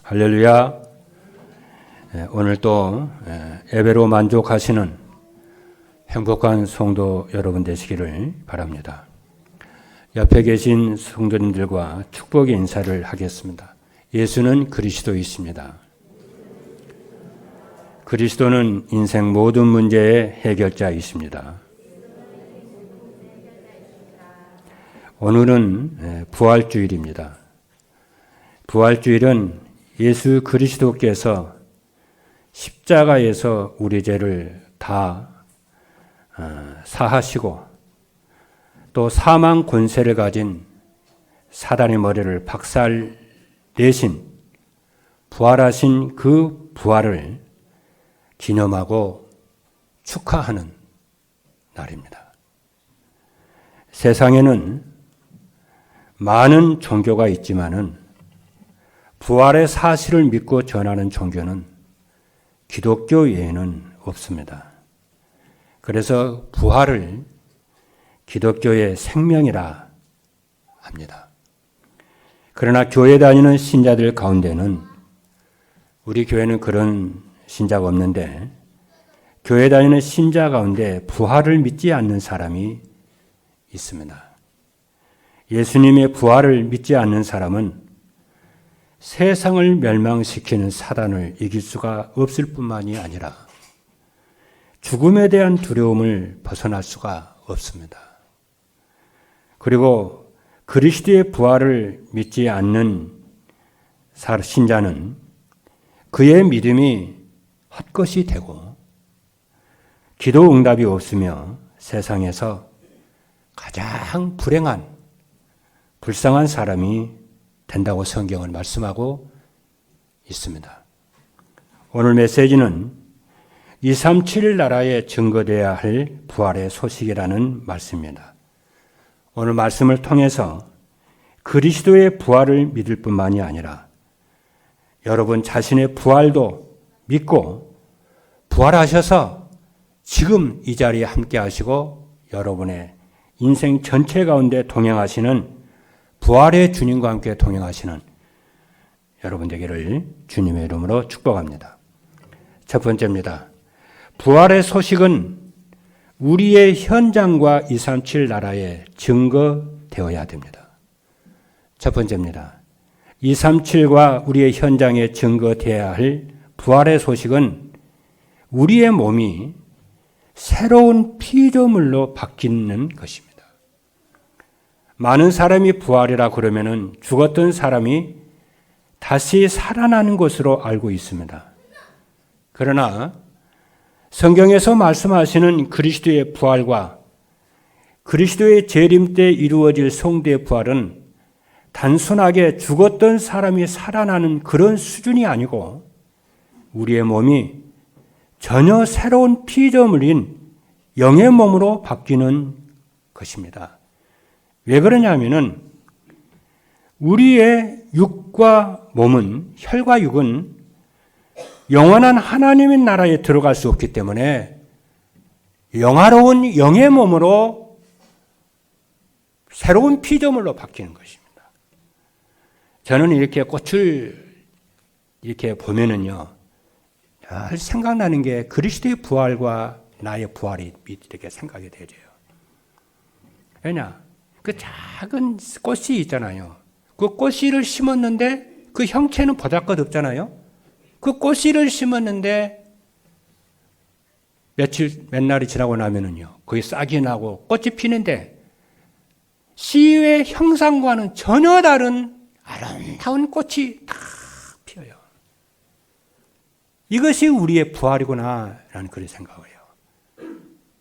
할렐루야. 오늘 또 예배로 만족하시는 행복한 성도 여러분 되시기를 바랍니다. 옆에 계신 성도님들과 축복의 인사를 하겠습니다. 예수는 그리스도이십니다. 그리스도는 인생 모든 문제의 해결자이십니다. 오늘은 부활주일입니다. 부활주일은 예수 그리스도께서 십자가에서 우리 죄를 다 사하시고 또 사망 권세를 가진 사단의 머리를 박살내신 부활하신 그 부활을 기념하고 축하하는 날입니다. 세상에는 많은 종교가 있지만은 부활의 사실을 믿고 전하는 종교는 기독교 외에는 없습니다. 그래서 부활을 기독교의 생명이라 합니다. 그러나 교회 다니는 신자들 가운데는 우리 교회는 그런 신자가 없는데 교회 다니는 신자 가운데 부활을 믿지 않는 사람이 있습니다. 예수님의 부활을 믿지 않는 사람은 세상을 멸망시키는 사단을 이길 수가 없을 뿐만이 아니라 죽음에 대한 두려움을 벗어날 수가 없습니다. 그리고 그리스도의 부활을 믿지 않는 신자는 그의 믿음이 헛것이 되고 기도 응답이 없으며 세상에서 가장 불행한 불쌍한 사람이 된다고 성경은 말씀하고 있습니다. 오늘 메시지는 237 나라에 증거되어야 할 부활의 소식이라는 말씀입니다. 오늘 말씀을 통해서 그리스도의 부활을 믿을 뿐만이 아니라 여러분 자신의 부활도 믿고 부활하셔서 지금 이 자리에 함께 하시고 여러분의 인생 전체 가운데 동행하시는 부활의 주님과 함께 동행하시는 여러분 되기를 주님의 이름으로 축복합니다. 첫 번째입니다. 부활의 소식은 우리의 현장과 237 나라에 증거되어야 됩니다. 첫 번째입니다. 237과 우리의 현장에 증거되어야 할 부활의 소식은 우리의 몸이 새로운 피조물로 바뀌는 것입니다. 많은 사람이 부활이라 그러면은 죽었던 사람이 다시 살아나는 것으로 알고 있습니다. 그러나 성경에서 말씀하시는 그리스도의 부활과 그리스도의 재림 때 이루어질 성도의 부활은 단순하게 죽었던 사람이 살아나는 그런 수준이 아니고 우리의 몸이 전혀 새로운 피조물인 영의 몸으로 바뀌는 것입니다. 왜 그러냐면은 우리의 육과 몸은 혈과 육은 영원한 하나님의 나라에 들어갈 수 없기 때문에 영화로운 영의 몸으로 새로운 피조물로 바뀌는 것입니다. 저는 이렇게 꽃을 이렇게 보면은요, 늘 생각나는 게 그리스도의 부활과 나의 부활이 이렇게 생각이 되죠. 왜냐? 그 작은 꽃이 있잖아요. 그 꽃씨를 심었는데 그 형체는 보잘것없잖아요. 그 꽃씨를 심었는데 몇 날이 지나고 나면은요, 거기 싹이 나고 꽃이 피는데 씨의 형상과는 전혀 다른 아름다운 꽃이 다 피어요. 이것이 우리의 부활이구나라는 그런 생각을 해요.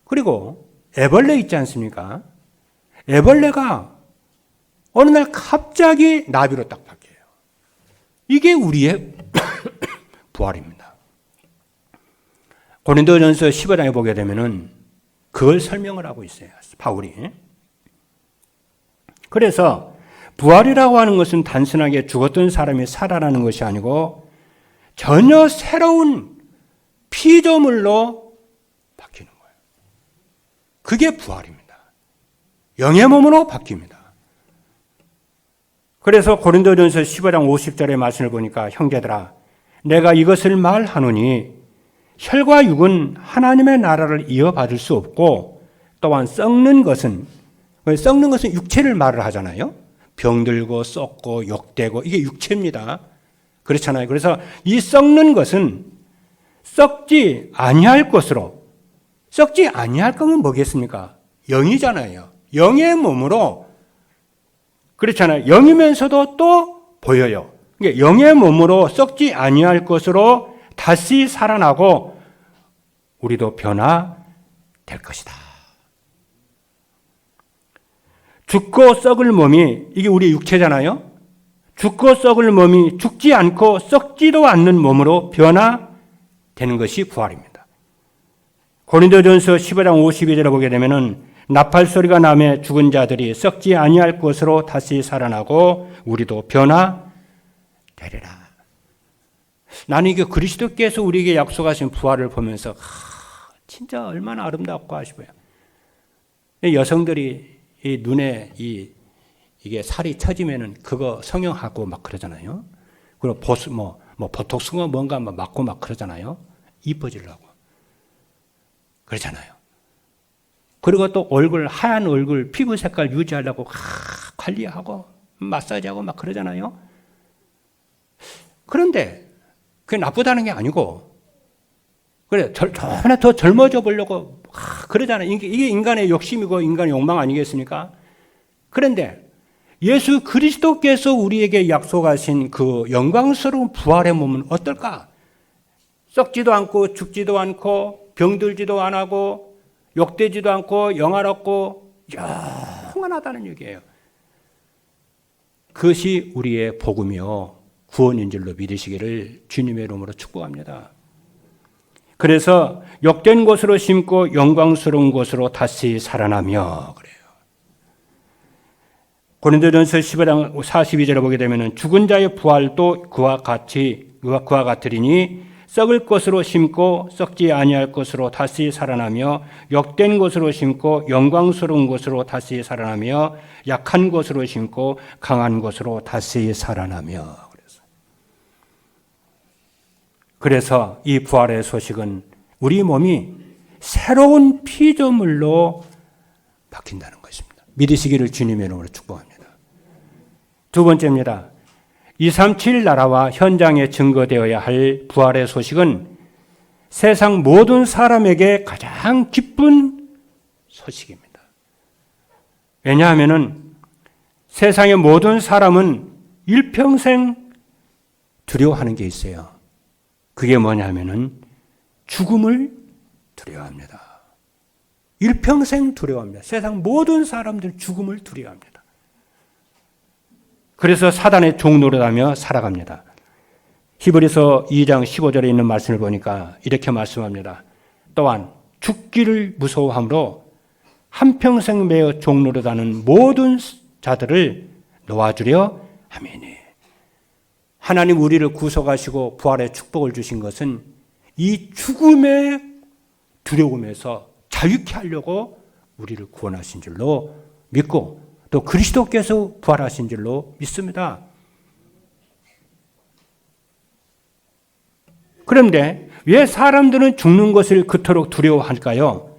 그리고 애벌레 있지 않습니까? 애벌레가 어느 날 갑자기 나비로 딱 바뀌어요. 이게 우리의 부활입니다. 고린도전서 15장에 보게 되면은 그걸 설명을 하고 있어요. 바울이. 그래서 부활이라고 하는 것은 단순하게 죽었던 사람이 살아나는 것이 아니고 전혀 새로운 피조물로 바뀌는 거예요. 그게 부활입니다. 영의 몸으로 바뀝니다. 그래서 고린도전서 15장 50절의 말씀을 보니까 형제들아 내가 이것을 말하노니 혈과 육은 하나님의 나라를 이어받을 수 없고 또한 썩는 것은 육체를 말을 하잖아요. 병들고 썩고 욕되고 이게 육체입니다. 그렇잖아요. 그래서 이 썩는 것은 썩지 아니할 것으로 썩지 아니할 거면 뭐겠습니까? 영이잖아요. 영의 몸으로 그렇잖아요. 영이면서도 또 보여요. 그러니까 영의 몸으로 썩지 아니할 것으로 다시 살아나고 우리도 변화될 것이다. 죽고 썩을 몸이 이게 우리 육체잖아요. 죽고 썩을 몸이 죽지 않고 썩지도 않는 몸으로 변화되는 것이 부활입니다. 고린도전서 15장 52절에 보게 되면은 나팔 소리가 나매 죽은 자들이 썩지 아니할 것으로 다시 살아나고 우리도 변화되리라. 나는 이게 그리스도께서 우리에게 약속하신 부활을 보면서 진짜 얼마나 아름답고 아쉬워요. 여성들이 이 눈에 이게 살이 처지면은 그거 성형하고 막 그러잖아요. 그리고 보톡스가 뭔가 막 맞고 막 그러잖아요. 이뻐지려고. 그러잖아요. 그리고 또 하얀 얼굴, 피부 색깔 유지하려고 관리하고 마사지하고 막 그러잖아요. 그런데 그게 나쁘다는 게 아니고, 그래, 저번에 더 젊어져 보려고 그러잖아요. 이게 인간의 욕심이고 인간의 욕망 아니겠습니까? 그런데 예수 그리스도께서 우리에게 약속하신 그 영광스러운 부활의 몸은 어떨까? 썩지도 않고 죽지도 않고 병들지도 안 하고 욕되지도 않고 영화롭고 영원하다는 얘기예요. 그것이 우리의 복음이요 구원인 줄로 믿으시기를 주님의 이름으로 축복합니다. 그래서 욕된 곳으로 심고 영광스러운 곳으로 다시 살아나며 그래요. 고린도전서 15장 42절에 보게 되면 죽은 자의 부활도 그와 같으리니 썩을 것으로 심고 썩지 아니할 것으로 다시 살아나며 욕된 것으로 심고 영광스러운 것으로 다시 살아나며 약한 것으로 심고 강한 것으로 다시 살아나며 그래서 이 부활의 소식은 우리 몸이 새로운 피조물로 바뀐다는 것입니다. 믿으시기를 주님의 이름으로 축복합니다. 두 번째입니다. 237 나라와 현장에 증거되어야 할 부활의 소식은 세상 모든 사람에게 가장 기쁜 소식입니다. 왜냐하면 세상의 모든 사람은 일평생 두려워하는 게 있어요. 그게 뭐냐면은 죽음을 두려워합니다. 일평생 두려워합니다. 세상 모든 사람들 죽음을 두려워합니다. 그래서 사단의 종 노릇하며 살아갑니다. 히브리서 2장 15절에 있는 말씀을 보니까 이렇게 말씀합니다. 또한 죽기를 무서워함으로 한평생 매어 종 노릇하는 모든 자들을 놓아주려 함이니. 하나님 우리를 구속하시고 부활의 축복을 주신 것은 이 죽음의 두려움에서 자유케 하려고 우리를 구원하신 줄로 믿고 또 그리스도께서 부활하신 줄로 믿습니다. 그런데 왜 사람들은 죽는 것을 그토록 두려워할까요?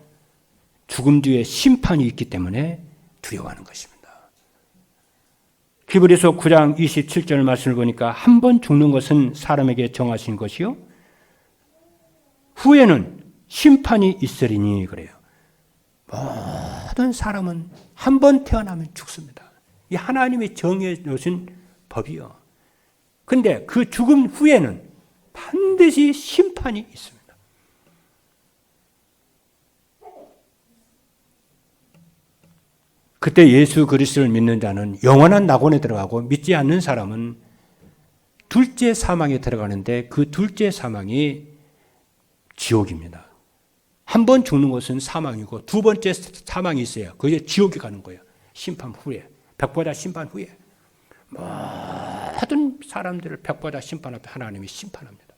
죽음 뒤에 심판이 있기 때문에 두려워하는 것입니다. 히브리서 9장 27절 말씀을 보니까 한 번 죽는 것은 사람에게 정하신 것이요 후에는 심판이 있으리니 그래요. 모든 사람은 한 번 태어나면 죽습니다. 이 하나님이 정해 놓으신 법이요. 근데 그 죽음 후에는 반드시 심판이 있습니다. 그때 예수 그리스도를 믿는 자는 영원한 낙원에 들어가고 믿지 않는 사람은 둘째 사망에 들어가는데 그 둘째 사망이 지옥입니다. 한 번 죽는 것은 사망이고 두 번째 사망이 있어요. 그게 지옥에 가는 거예요. 심판 후에. 백보자 심판 후에. 모든 사람들을 백보자 심판 앞에 하나님이 심판합니다.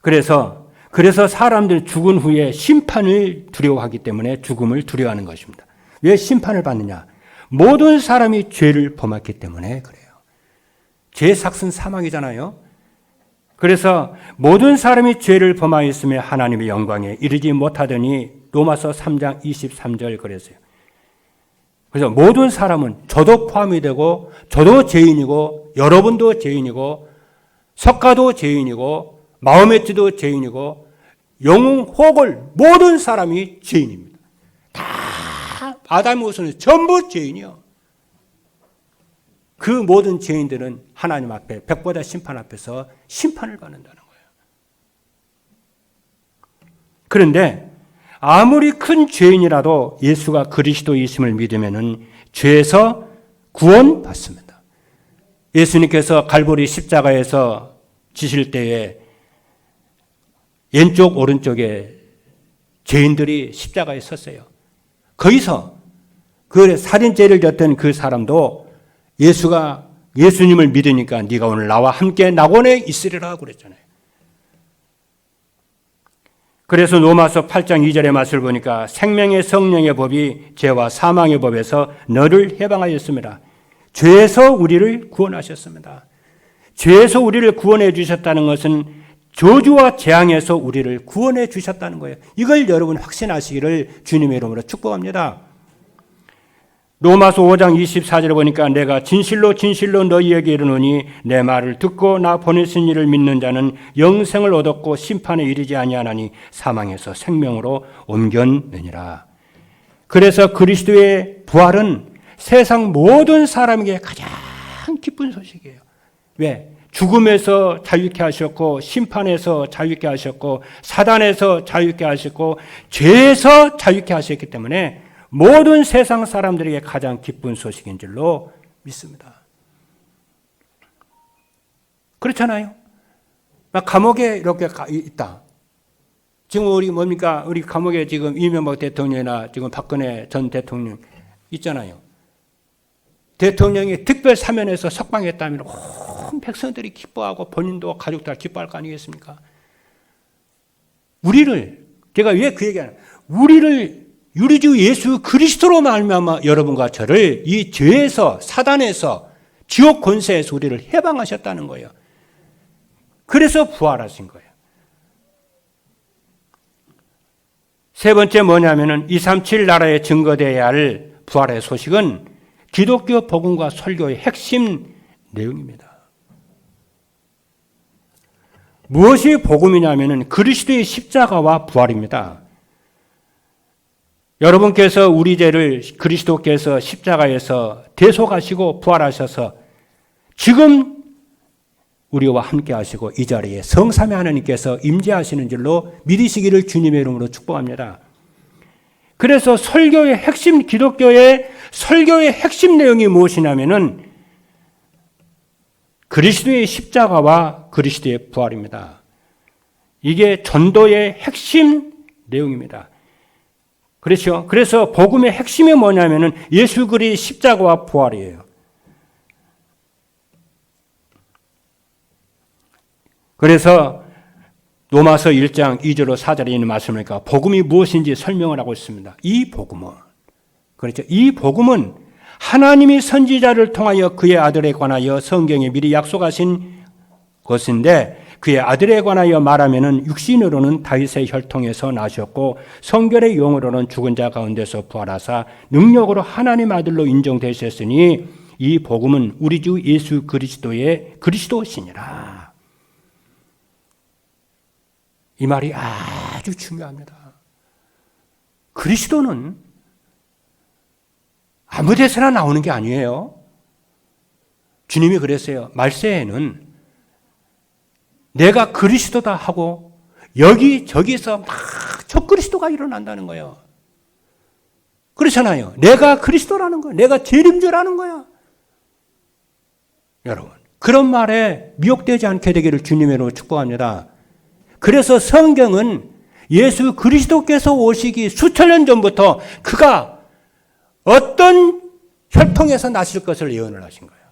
그래서 사람들 죽은 후에 심판을 두려워하기 때문에 죽음을 두려워하는 것입니다. 왜 심판을 받느냐? 모든 사람이 죄를 범했기 때문에 그래요. 죄의 삭은 사망이잖아요. 그래서 모든 사람이 죄를 범하였으며 하나님의 영광에 이르지 못하더니 로마서 3장 23절 그랬어요. 그래서 모든 사람은 저도 포함이 되고 저도 죄인이고 여러분도 죄인이고 석가도 죄인이고 마호메트도 죄인이고 영웅 혹을 모든 사람이 죄인입니다. 다 아담의 후손은 전부 죄인이요. 그 모든 죄인들은 하나님 앞에 백보자 심판 앞에서 심판을 받는다는 거예요. 그런데 아무리 큰 죄인이라도 예수가 그리스도이심을 믿으면은 죄에서 구원받습니다. 예수님께서 갈보리 십자가에서 지실 때에 왼쪽 오른쪽에 죄인들이 십자가에 섰어요. 거기서 그 살인죄를 졌던 그 사람도 예수님을 믿으니까 네가 오늘 나와 함께 낙원에 있으리라 그랬잖아요. 그래서 로마서 8장 2절의 말씀을 보니까 생명의 성령의 법이 죄와 사망의 법에서 너를 해방하였습니다. 죄에서 우리를 구원하셨습니다. 죄에서 우리를 구원해 주셨다는 것은 저주와 재앙에서 우리를 구원해 주셨다는 거예요. 이걸 여러분 확신하시기를 주님의 이름으로 축복합니다. 로마서 5장 24절에 보니까 내가 진실로 진실로 너희에게 이르노니 내 말을 듣고 나 보내신 이를 믿는 자는 영생을 얻었고 심판에 이르지 아니하나니 사망에서 생명으로 옮겼느니라. 그래서 그리스도의 부활은 세상 모든 사람에게 가장 기쁜 소식이에요. 왜? 죽음에서 자유케 하셨고 심판에서 자유케 하셨고 사단에서 자유케 하셨고 죄에서 자유케 하셨기 때문에 모든 세상 사람들에게 가장 기쁜 소식인 줄로 믿습니다. 그렇잖아요. 막 감옥에 이렇게 있다. 지금 우리 뭡니까? 우리 감옥에 지금 이명박 대통령이나 지금 박근혜 전 대통령 있잖아요. 대통령이 특별 사면에서 석방했다면 온 백성들이 기뻐하고 본인도 가족들 기뻐할 거 아니겠습니까? 제가 왜 그 얘기하냐? 우리를 우리 주 예수 그리스도로 말미암아 여러분과 저를 이 죄에서 사단에서 지옥 권세에서 우리를 해방하셨다는 거예요. 그래서 부활하신 거예요. 세 번째 뭐냐면은 237 나라에 증거되어야 할 부활의 소식은 기독교 복음과 설교의 핵심 내용입니다. 무엇이 복음이냐면은 그리스도의 십자가와 부활입니다. 여러분께서 우리 죄를 그리스도께서 십자가에서 대속하시고 부활하셔서 지금 우리와 함께 하시고 이 자리에 성삼위 하나님께서 임재하시는 줄로 믿으시기를 주님의 이름으로 축복합니다. 그래서 기독교의 설교의 핵심 내용이 무엇이냐면은 그리스도의 십자가와 그리스도의 부활입니다. 이게 전도의 핵심 내용입니다. 그렇죠? 그래서 복음의 핵심이 뭐냐면은 예수 그리스도의 십자가와 부활이에요. 그래서 로마서 1장 2절로 4절에 있는 말씀을 보니까 복음이 무엇인지 설명을 하고 있습니다. 이 복음은 그렇죠? 이 복음은 하나님이 선지자를 통하여 그의 아들에 관하여 성경에 미리 약속하신 것인데 그의 아들에 관하여 말하면은 육신으로는 다윗의 혈통에서 나셨고 성결의 영으로는 죽은 자 가운데서 부활하사 능력으로 하나님 아들로 인정되셨으니 이 복음은 우리 주 예수 그리스도의 그리스도시니라. 이 말이 아주 중요합니다. 그리스도는 아무 데서나 나오는 게 아니에요. 주님이 그랬어요. 말세에는 내가 그리스도다 하고 여기저기서 막 저 그리스도가 일어난다는 거예요. 그렇잖아요. 내가 그리스도라는 거야. 내가 재림주라는 거야. 여러분, 그런 말에 미혹되지 않게 되기를 주님으로 축복합니다. 그래서 성경은 예수 그리스도께서 오시기 수천 년 전부터 그가 어떤 혈통에서 나실 것을 예언을 하신 거예요.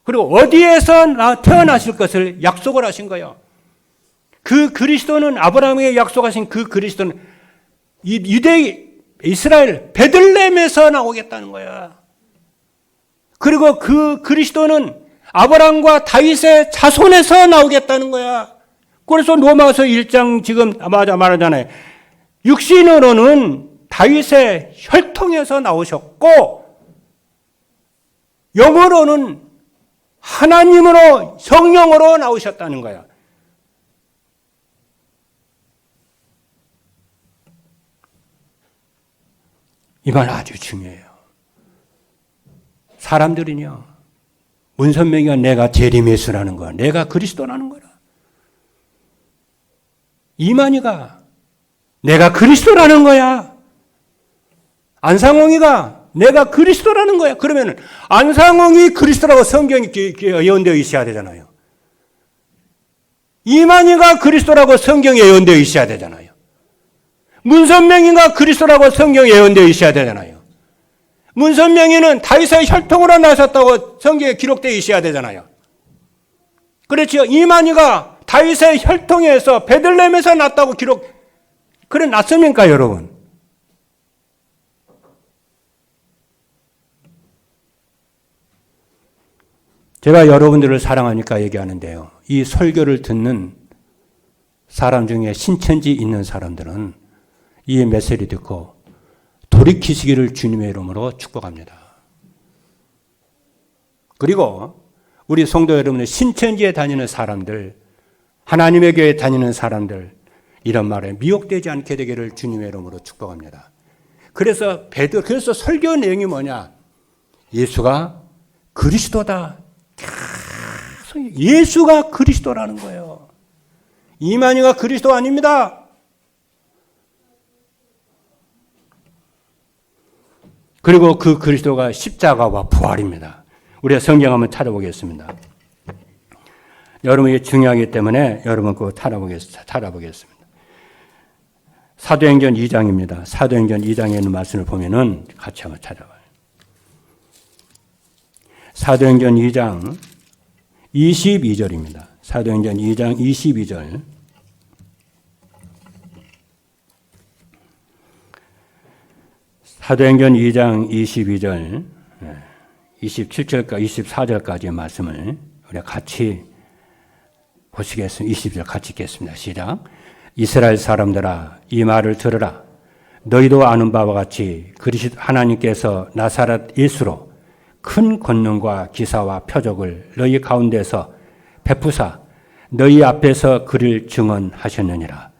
그리고 어디에서 태어나실 것을 약속을 하신 거예요. 그 그리스도는 아브라함에게 약속하신 그 그리스도는 이 유대 이스라엘 베들레헴에서 나오겠다는 거야. 그리고 그 그리스도는 아브라함과 다윗의 자손에서 나오겠다는 거야. 그래서 로마서 1장 지금 말하잖아요. 육신으로는 다윗의 혈통에서 나오셨고 영으로는 하나님으로 성령으로 나오셨다는 거야. 이 말 아주 중요해요. 사람들은요, 문선명이가 내가 제리메스라는 거야. 내가 그리스도라는 거라. 이만희가 내가 그리스도라는 거야. 안상홍이가 내가 그리스도라는 거야. 그러면 안상홍이 그리스도라고 성경이 예언되어 있어야 되잖아요. 이만희가 그리스도라고 성경에 예언되어 있어야 되잖아요. 문선명이가 그리스도라고 성경에 예언되어 있어야 되잖아요. 문선명이는 다윗의 혈통으로 나셨다고 성경에 기록되어 있어야 되잖아요. 그렇죠. 이만희가 다윗의 혈통에서 베들레헴에서 났다고 그래 났습니까, 여러분? 제가 여러분들을 사랑하니까 얘기하는데요. 이 설교를 듣는 사람 중에 신천지 있는 사람들은 이 메시지를 듣고 돌이키시기를 주님의 이름으로 축복합니다. 그리고 우리 성도 여러분들, 신천지에 다니는 사람들, 하나님의 교회에 다니는 사람들, 이런 말에 미혹되지 않게 되기를 주님의 이름으로 축복합니다. 그래서 설교 내용이 뭐냐? 예수가 그리스도다. 예수가 그리스도라는 거예요. 이만희가 그리스도 아닙니다. 그리고 그 그리스도가 십자가와 부활입니다. 우리가 성경 한번 찾아보겠습니다. 여러분 이게 중요하기 때문에 여러분 그거 찾아보겠습니다. 사도행전 2장입니다. 사도행전 2장에 있는 말씀을 보면은 같이 한번 찾아봐요. 사도행전 2장 22절입니다. 사도행전 2장 22절. 사도행전 2장 22절, 27절까지 24절까지의 말씀을 우리가 같이 보시겠습니다. 20절 같이 읽겠습니다. 시작. 이스라엘 사람들아, 이 말을 들으라. 너희도 아는 바와 같이 하나님께서 나사렛 예수로 큰 권능과 기사와 표적을 너희 가운데서 베푸사 너희 앞에서 그를 증언하셨느니라.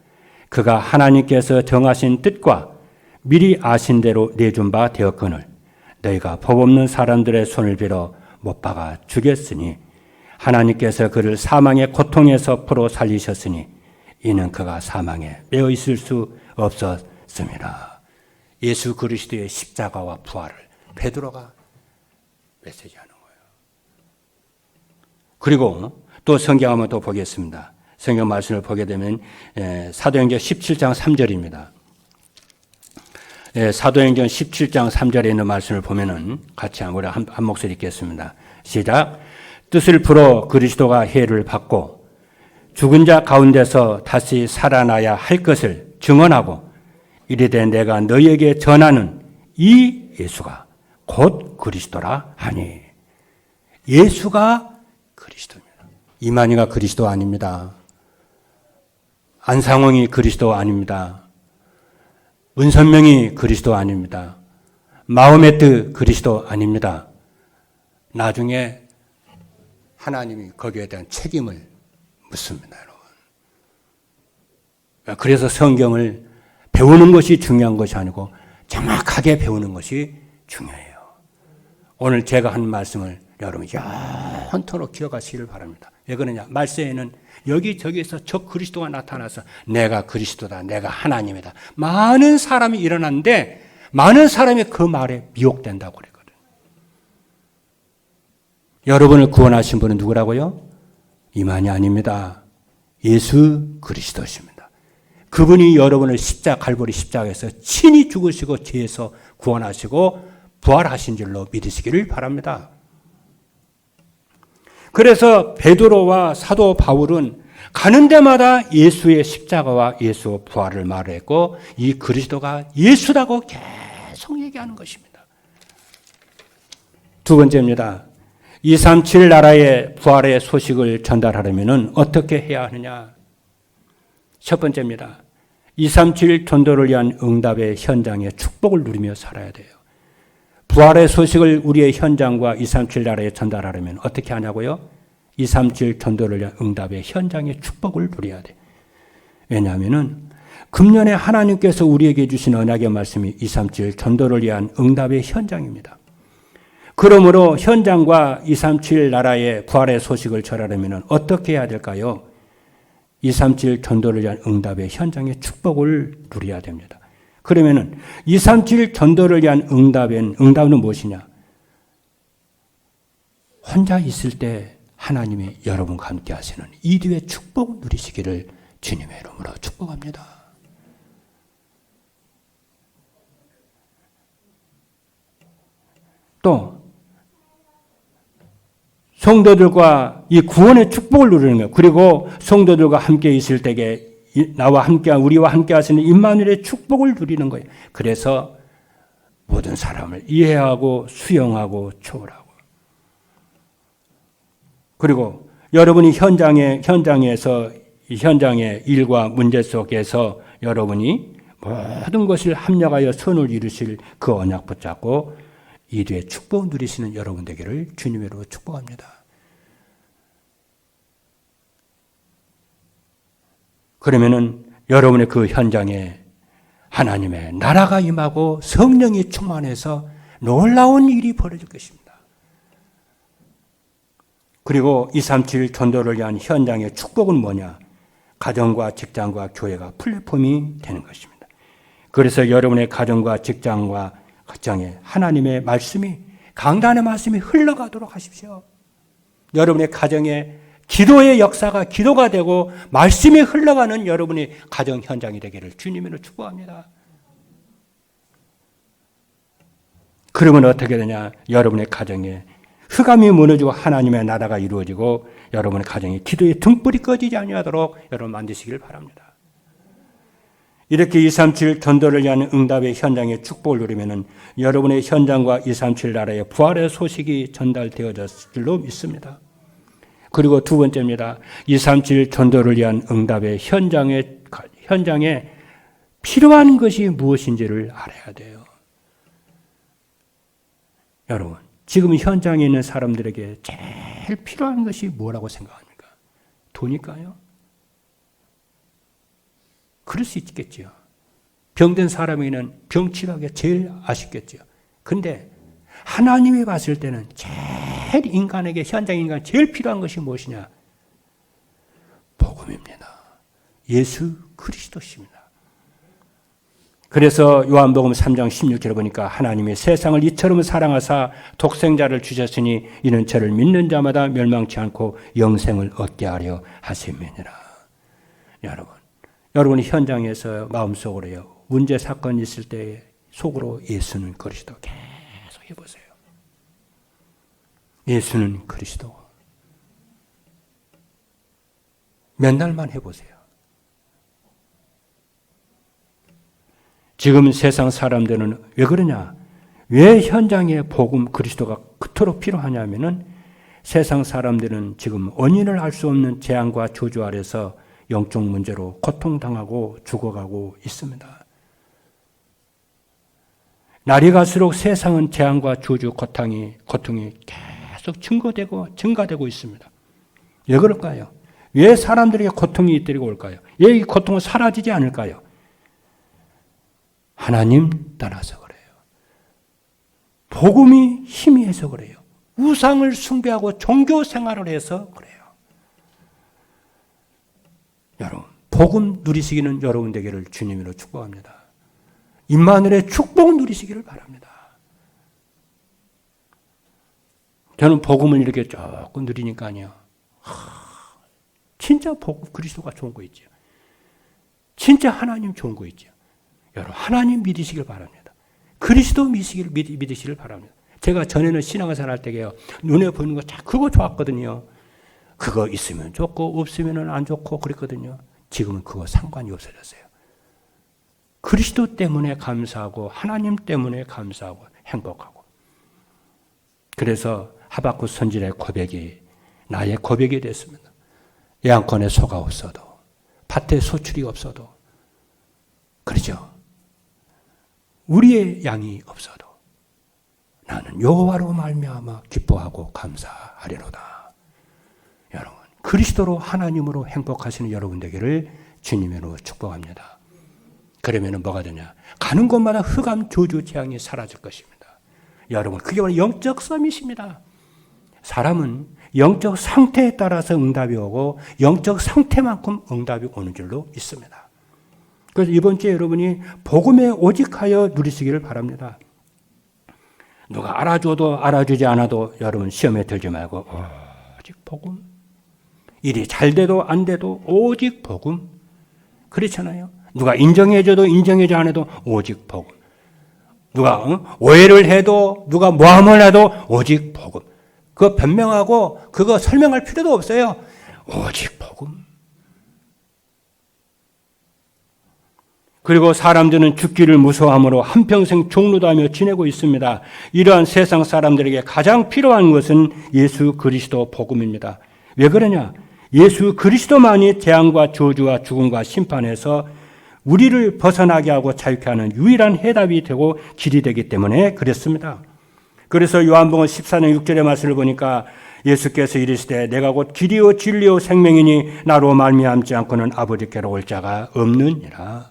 그가 하나님께서 정하신 뜻과 미리 아신 대로 내준 바 되었거늘 너희가 법 없는 사람들의 손을 빌어 못 박아 죽였으니 하나님께서 그를 사망의 고통에서 풀어 살리셨으니 이는 그가 사망에 매어 있을 수 없었습니다. 예수 그리스도의 십자가와 부활을 베드로가 메시지하는 거예요. 그리고 또 성경 한번 또 보겠습니다. 성경 말씀을 보게 되면 사도행전 17장 3절입니다. 사도행전 17장 3절에 있는 말씀을 보면은 같이 우리 한 목소리 읽겠습니다. 시작. 뜻을 풀어 그리스도가 해를 받고 죽은 자 가운데서 다시 살아나야 할 것을 증언하고 이르되 내가 너희에게 전하는 이 예수가 곧 그리스도라 하니. 예수가 그리스도입니다. 이만희가 그리스도 아닙니다. 안상홍이 그리스도 아닙니다. 문선명이 그리스도 아닙니다. 마호메트 그리스도 아닙니다. 나중에 하나님이 거기에 대한 책임을 묻습니다, 여러분. 그래서 성경을 배우는 것이 중요한 것이 아니고 정확하게 배우는 것이 중요해요. 오늘 제가 한 말씀을 여러분 영원토록 기억하시기를 바랍니다. 왜 그러냐? 말세에는 여기저기에서 저 그리스도가 나타나서 내가 그리스도다, 내가 하나님이다. 많은 사람이 일어났는데 많은 사람이 그 말에 미혹된다고 그랬거든요. 여러분을 구원하신 분은 누구라고요? 이만희 아닙니다. 예수 그리스도십니다. 그분이 여러분을 갈보리 십자가에서 친히 죽으시고 죄에서 구원하시고 부활하신 줄로 믿으시기를 바랍니다. 그래서 베드로와 사도 바울은 가는 데마다 예수의 십자가와 예수 부활을 말했고 이 그리스도가 예수라고 계속 얘기하는 것입니다. 두 번째입니다. 237 나라의 부활의 소식을 전달하려면 어떻게 해야 하느냐? 첫 번째입니다. 237 전도를 위한 응답의 현장에 축복을 누리며 살아야 돼요. 부활의 소식을 우리의 현장과 237 나라에 전달하려면 어떻게 하냐고요? 237 전도를 위한 응답의 현장에 축복을 누려야 돼요. 왜냐하면 금년에 하나님께서 우리에게 주신 언약의 말씀이 237 전도를 위한 응답의 현장입니다. 그러므로 현장과 237 나라의 부활의 소식을 전하려면 어떻게 해야 될까요? 237 전도를 위한 응답의 현장에 축복을 누려야 됩니다. 그러면은 237 전도를 위한 응답은 무엇이냐? 혼자 있을 때 하나님이 여러분과 함께 하시는 이뒤의 축복을 누리시기를 주님의 이름으로 축복합니다. 또 성도들과 이 구원의 축복을 누리는 거예요. 그리고 성도들과 함께 있을 때에 우리와 함께 하시는 임마누엘의 축복을 누리는 거예요. 그래서 모든 사람을 이해하고 수용하고 초월하고. 그리고 여러분이 현장의 일과 문제 속에서 여러분이 모든 것을 합력하여 선을 이루실 그 언약 붙잡고 이뒤에 축복 누리시는 여러분 되기를 주님으로 축복합니다. 그러면은 여러분의 그 현장에 하나님의 나라가 임하고 성령이 충만해서 놀라운 일이 벌어질 것입니다. 그리고 237 전도를 위한 현장의 축복은 뭐냐? 가정과 직장과 교회가 플랫폼이 되는 것입니다. 그래서 여러분의 가정과 직장과 직장에 하나님의 말씀이, 강단의 말씀이 흘러가도록 하십시오. 여러분의 가정에 기도의 역사가 기도가 되고 말씀이 흘러가는 여러분의 가정 현장이 되기를 주님으로 축복합니다. 그러면 어떻게 되냐? 여러분의 가정에 흑암이 무너지고 하나님의 나라가 이루어지고 여러분의 가정에 기도의 등불이 꺼지지 아니하도록 여러분 만드시길 바랍니다. 이렇게 237 전도를 위한 응답의 현장의 축복을 누리면 여러분의 현장과 237 나라의 부활의 소식이 전달되어졌을 줄로 믿습니다. 그리고 두 번째입니다. 237 전도를 위한 응답의 현장에 필요한 것이 무엇인지를 알아야 돼요. 여러분, 지금 현장에 있는 사람들에게 제일 필요한 것이 뭐라고 생각합니까? 돈일까요? 그럴 수 있겠죠. 병든 사람에게는 병치료하기가 제일 아쉽겠죠. 근데 하나님이 봤을 때는 제일 인간에게, 현장 인간 제일 필요한 것이 무엇이냐? 복음입니다. 예수 그리스도십니다. 그래서 요한복음 3장 16절에 보니까 하나님이 세상을 이처럼 사랑하사 독생자를 주셨으니 이는 저를 믿는 자마다 멸망치 않고 영생을 얻게 하려 하심이니라. 여러분이 현장에서 마음속으로요, 문제 사건이 있을 때 속으로 예수는 그리스도 계속 해보세요. 예수는 그리스도. 몇 날만 해보세요. 지금 세상 사람들은 왜 그러냐? 왜 현장에 복음 그리스도가 그토록 필요하냐면은 세상 사람들은 지금 원인을 알 수 없는 재앙과 저주 아래서 영적 문제로 고통당하고 죽어가고 있습니다. 날이 갈수록 세상은 재앙과 저주, 고통이 계속 증가되고 있습니다. 왜 그럴까요? 왜 사람들에게 고통이 이때리고 올까요? 왜 이 고통은 사라지지 않을까요? 하나님 따라서 그래요. 복음이 희미해서 그래요. 우상을 숭배하고 종교 생활을 해서 그래요. 여러분, 복음 누리시기는 여러분 되기를 주님으로 축복합니다. 임마누엘의 축복 누리시기를 바랍니다. 저는 복음을 이렇게 조금 누리니까요. 진짜 복음 그리스도가 좋은 거 있죠. 진짜 하나님 좋은 거 있죠. 여러분, 하나님 믿으시길 바랍니다. 그리스도 믿으시길 바랍니다. 제가 전에는 신앙생활 할 때게요, 눈에 보이는 거 그거 좋았거든요. 그거 있으면 좋고 없으면 안 좋고 그랬거든요. 지금은 그거 상관이 없어졌어요. 그리스도 때문에 감사하고 하나님 때문에 감사하고 행복하고. 그래서 하박국 선지자의 고백이 나의 고백이 됐습니다. 양권에 소가 없어도 밭에 소출이 없어도 그러죠. 우리의 양이 없어도 나는 여호와로 말미암아 기뻐하고 감사하리로다. 여러분, 그리스도로 하나님으로 행복하시는 여러분 되기를 주님으로 축복합니다. 그러면 뭐가 되냐? 가는 곳마다 흑암, 저주, 재앙이 사라질 것입니다. 여러분, 그게 바로 영적 썸밋입니다. 사람은 영적 상태에 따라서 응답이 오고 영적 상태만큼 응답이 오는 줄로 있습니다. 그래서 이번 주에 여러분이 복음에 오직하여 누리시기를 바랍니다. 누가 알아줘도 알아주지 않아도 여러분 시험에 들지 말고 오직 복음. 일이 잘 돼도 안 돼도 오직 복음. 그렇잖아요. 누가 인정해줘도 인정해줘 안 해도 오직 복음. 누가 오해를 해도 누가 모함을 해도 오직 복음. 그거 변명하고 그거 설명할 필요도 없어요. 오직 복음. 그리고 사람들은 죽기를 무서워함으로 한평생 종로다하며 지내고 있습니다. 이러한 세상 사람들에게 가장 필요한 것은 예수 그리스도 복음입니다. 왜 그러냐? 예수 그리스도만이 재앙과 저주와 죽음과 심판에서 우리를 벗어나게 하고 자유케 하는 유일한 해답이 되고 길이 되기 때문에 그랬습니다. 그래서 요한복음 14장 6절의 말씀을 보니까 예수께서 이르시되 내가 곧 길이요 진리요 생명이니 나로 말미암지 않고는 아버지께로 올 자가 없느니라.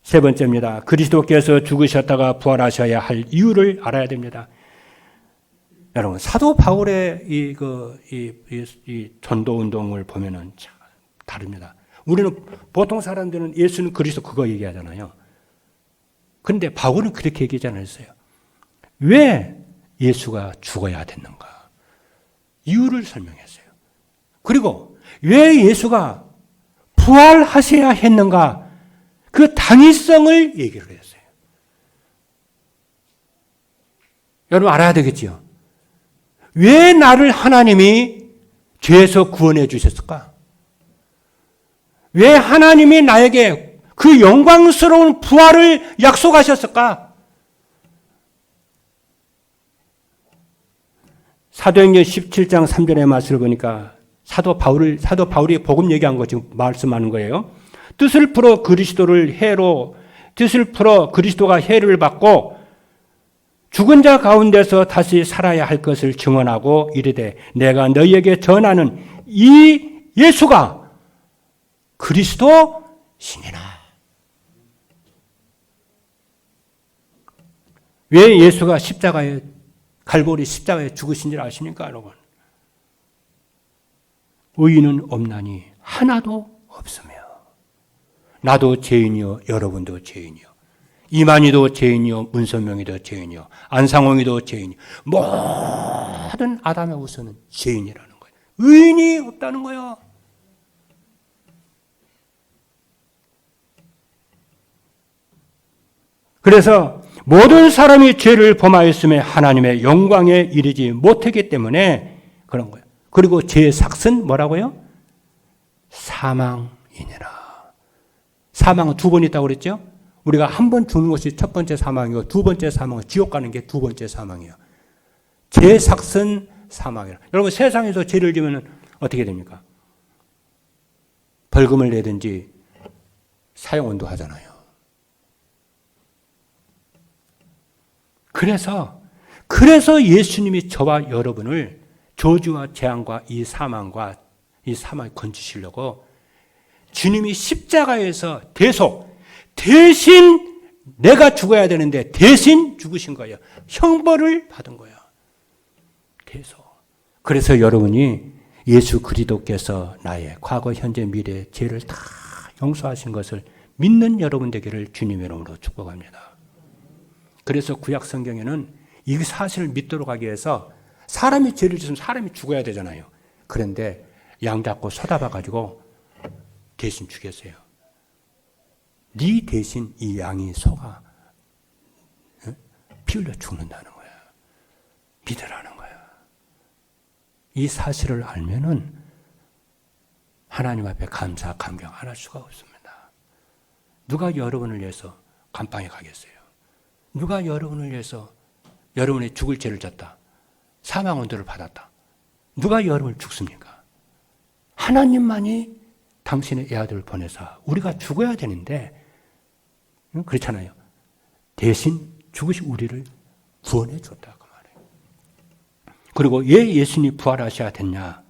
세 번째입니다. 그리스도께서 죽으셨다가 부활하셔야 할 이유를 알아야 됩니다. 여러분, 사도 바울의 이 전도 운동을 보면은 참 다릅니다. 우리는 보통 사람들은 예수는 그리스도 그거 얘기하잖아요. 그런데 바울은 그렇게 얘기하지 않았어요. 왜 예수가 죽어야 됐는가? 이유를 설명했어요. 그리고 왜 예수가 부활하셔야 했는가? 그 당위성을 얘기를 했어요. 여러분 알아야 되겠지요. 왜 나를 하나님이 죄에서 구원해 주셨을까? 왜 하나님이 나에게 그 영광스러운 부활을 약속하셨을까? 사도행전 17장 3절의 말씀을 보니까 사도 바울이 복음 얘기한 거 지금 말씀하는 거예요. 뜻을 풀어 그리스도가 해를 받고 죽은 자 가운데서 다시 살아야 할 것을 증언하고 이르되 내가 너희에게 전하는 이 예수가 그리스도 신이라. 왜 예수가 갈보리 십자가에 죽으신 줄 아십니까, 여러분? 의인은 없나니 하나도 없으며 나도 죄인이요 여러분도 죄인이요 이만희도 죄인이요 문선명이도 죄인이요 안상홍이도 죄인이요 모든 아담의 후손은 죄인이라는 거예요. 의인이 없다는 거예요. 그래서 모든 사람이 죄를 범하였음에 하나님의 영광에 이르지 못하기 때문에 그런 거예요. 그리고 죄의 삭은 뭐라고요? 사망이니라. 사망은 두 번 있다고 그랬죠? 우리가 한 번 죽는 것이 첫 번째 사망이고 두 번째 사망은 지옥 가는 게 두 번째 사망이에요. 죄의 삭은 사망이라. 여러분 세상에서 죄를 지으면 어떻게 됩니까? 벌금을 내든지 사형원도 하잖아요. 그래서 예수님이 저와 여러분을 저주와 재앙과 이 사망에 건지시려고 주님이 십자가에서 대신 내가 죽어야 되는데 대신 죽으신 거예요. 형벌을 받은 거예요. 그래서 여러분이 예수 그리스도께서 나의 과거, 현재, 미래 죄를 다 용서하신 것을 믿는 여러분 되기를 주님의 이름으로 축복합니다. 그래서 구약 성경에는 이 사실을 믿도록 하기 위해서 사람이 죄를 지으면 사람이 죽어야 되잖아요. 그런데 양 잡고 쏟아봐가지고 대신 죽였어요. 네 대신 이 양이 소가 피 흘려 죽는다는 거야. 믿으라는 거야. 이 사실을 알면은 하나님 앞에 감사, 감격 안 할 수가 없습니다. 누가 여러분을 위해서 감방에 가겠어요? 누가 여러분을 위해서 여러분의 죽을 죄를 졌다, 사망 언도를 받았다, 누가 여러분을 죽습니까? 하나님만이 당신의 애아들을 보내서 우리가 죽어야 되는데, 그렇잖아요. 대신 죽으신 우리를 구원해 줬다 그 말이에요. 그리고 왜 예수님이 부활하셔야 됐냐?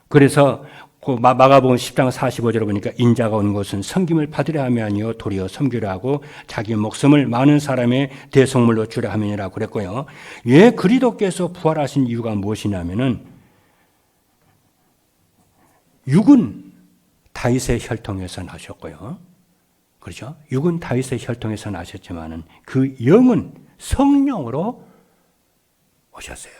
그래서 그 마가복음 10장 45절에 보니까 인자가 온 것은 섬김을 받으려 함이 아니요 도리어 섬기려 하고 자기 목숨을 많은 사람의 대속물로 주려 함이니라고 그랬고요. 왜 그리스도께서 부활하신 이유가 무엇이냐면은 육은 다윗의 혈통에서 나셨고요. 그렇죠? 육은 다윗의 혈통에서 나셨지만은 그 영은 성령으로 오셨어요.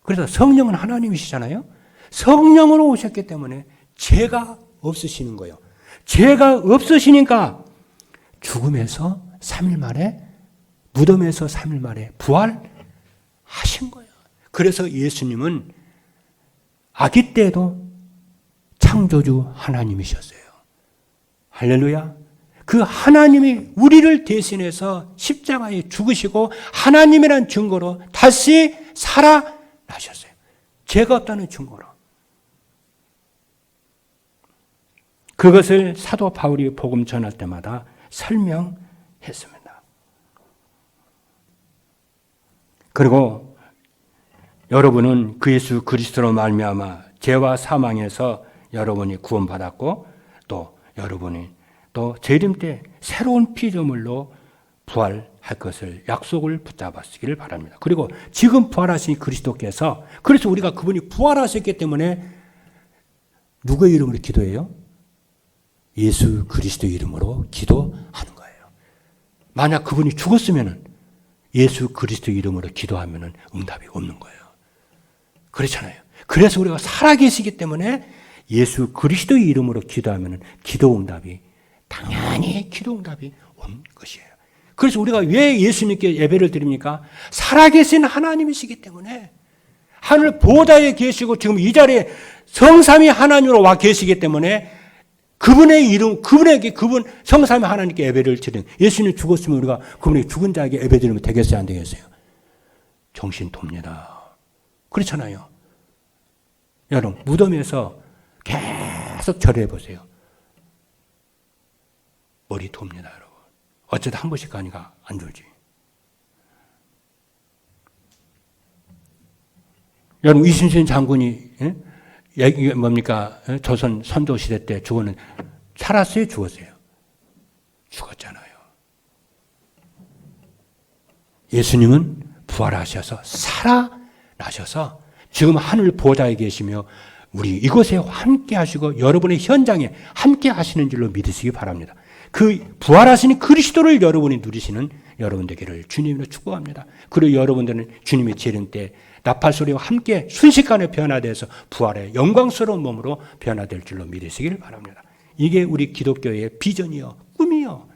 그래서 성령은 하나님이시잖아요. 성령으로 오셨기 때문에 죄가 없으시는 거예요. 죄가 없으시니까 죽음에서 3일 만에, 무덤에서 3일 만에 부활하신 거예요. 그래서 예수님은 아기 때도 창조주 하나님이셨어요. 할렐루야. 그 하나님이 우리를 대신해서 십자가에 죽으시고 하나님이란 증거로 다시 살아나셨어요. 죄가 없다는 증거로. 그것을 사도 바울이 복음 전할 때마다 설명했습니다. 그리고 여러분은 그 예수 그리스도로 말미암아 죄와 사망에서 여러분이 구원받았고, 또 여러분이 또 재림 때 새로운 피조물로 부활할 것을 약속을 붙잡으시기를 바랍니다. 그리고 지금 부활하신 그리스도께서, 그래서 우리가 그분이 부활하셨기 때문에 누구의 이름으로 기도해요? 예수 그리스도 이름으로 기도하는 거예요. 만약 그분이 죽었으면 예수 그리스도 이름으로 기도하면 응답이 없는 거예요. 그렇잖아요. 그래서 우리가 살아계시기 때문에 예수 그리스도의 이름으로 기도하면 기도 응답이, 당연히 기도 응답이 온 것이에요. 그래서 우리가 왜 예수님께 예배를 드립니까? 살아계신 하나님이시기 때문에, 하늘 보좌에 계시고 지금 이 자리에 성삼위 하나님으로 와 계시기 때문에 그분의 이름, 그분 성삼위 하나님께 예배를 드리는, 예수님 죽었으면 우리가 그분의 죽은 자에게 예배 드리면 되겠어요, 안 되겠어요? 정신 돕니다. 그렇잖아요. 여러분, 무덤에서 계속 절해 보세요. 머리 돕니다, 여러분. 어쩌다 한 번씩 가니까 안 좋지. 여러분, 이순신 장군이, 이게 뭡니까? 조선 선조 시대 때 죽었는, 살았어요, 죽었어요? 죽었잖아요. 예수님은 부활하셔서 살아나셔서 지금 하늘 보좌에 계시며 우리 이곳에 함께 하시고 여러분의 현장에 함께 하시는 줄로 믿으시기 바랍니다. 그 부활하신 그리스도를 여러분이 누리시는 여러분 되기를 주님으로 축복합니다. 그리고 여러분들은 주님의 재림 때 나팔소리와 함께 순식간에 변화돼서 부활의 영광스러운 몸으로 변화될 줄로 믿으시기를 바랍니다. 이게 우리 기독교의 비전이요, 꿈이요.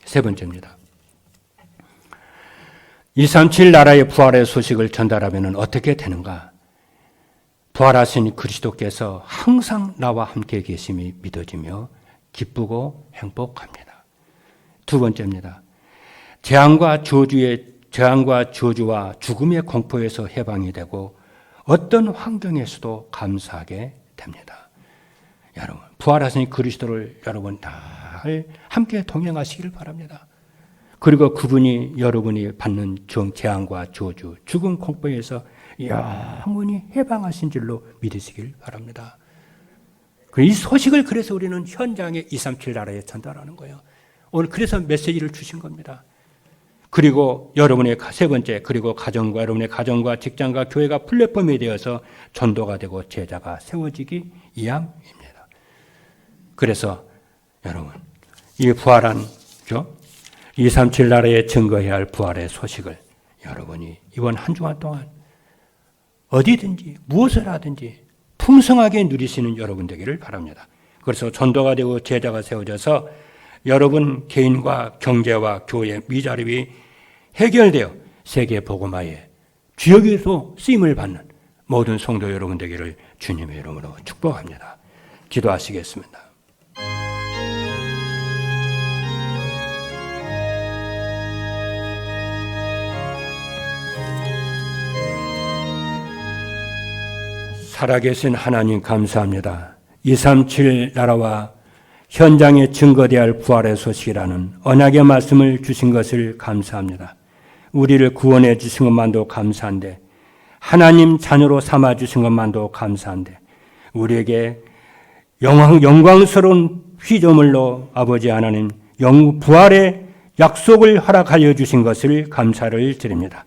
세 번째입니다. 237 나라의 부활의 소식을 전달하면 어떻게 되는가? 부활하신 그리스도께서 항상 나와 함께 계심이 믿어지며 기쁘고 행복합니다. 두 번째입니다. 재앙과 저주와 죽음의 공포에서 해방이 되고 어떤 환경에서도 감사하게 됩니다. 여러분, 부활하신 그리스도를 여러분 다 함께 동행하시길 바랍니다. 그리고 그분이 여러분이 받는 재앙과 저주, 죽음 공포에서 영원히 해방하신 줄로 믿으시길 바랍니다. 이 소식을 그래서 우리는 현장에 237 나라에 전달하는 거예요. 오늘 그래서 메시지를 주신 겁니다. 그리고 여러분의 세 번째, 그리고 여러분의 가정과 직장과 교회가 플랫폼이 되어서 전도가 되고 제자가 세워지기 위함입니다. 그래서 여러분, 이 부활한 237 나라에 증거해야 할 부활의 소식을 여러분이 이번 한 주간 동안 어디든지 무엇을 하든지 풍성하게 누리시는 여러분 되기를 바랍니다. 그래서 전도가 되고 제자가 세워져서 여러분 개인과 경제와 교회 미자립이 해결되어 세계 복음화에 주역에서 쓰임을 받는 모든 성도 여러분 되기를 주님의 이름으로 축복합니다. 기도하시겠습니다. 살아계신 하나님 감사합니다. 237 나라와 현장에 증거되어야 할 부활의 소식이라는 언약의 말씀을 주신 것을 감사합니다. 우리를 구원해 주신 것만도 감사한데, 하나님 자녀로 삼아 주신 것만도 감사한데, 우리에게 영광스러운 피조물로 아버지 하나님 부활의 약속을 허락하여 주신 것을 감사를 드립니다.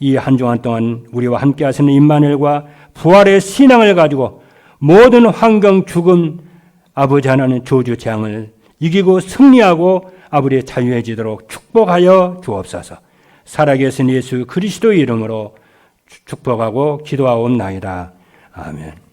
이 한 주간 동안 우리와 함께 하시는 임마누엘과 부활의 신앙을 가지고 모든 환경, 죽음, 아버지 하나님 저주 재앙을 이기고 승리하고 아버지의 자유해지도록 축복하여 주옵소서. 살아계신 예수 그리스도의 이름으로 축복하고 기도하옵나이다. 아멘.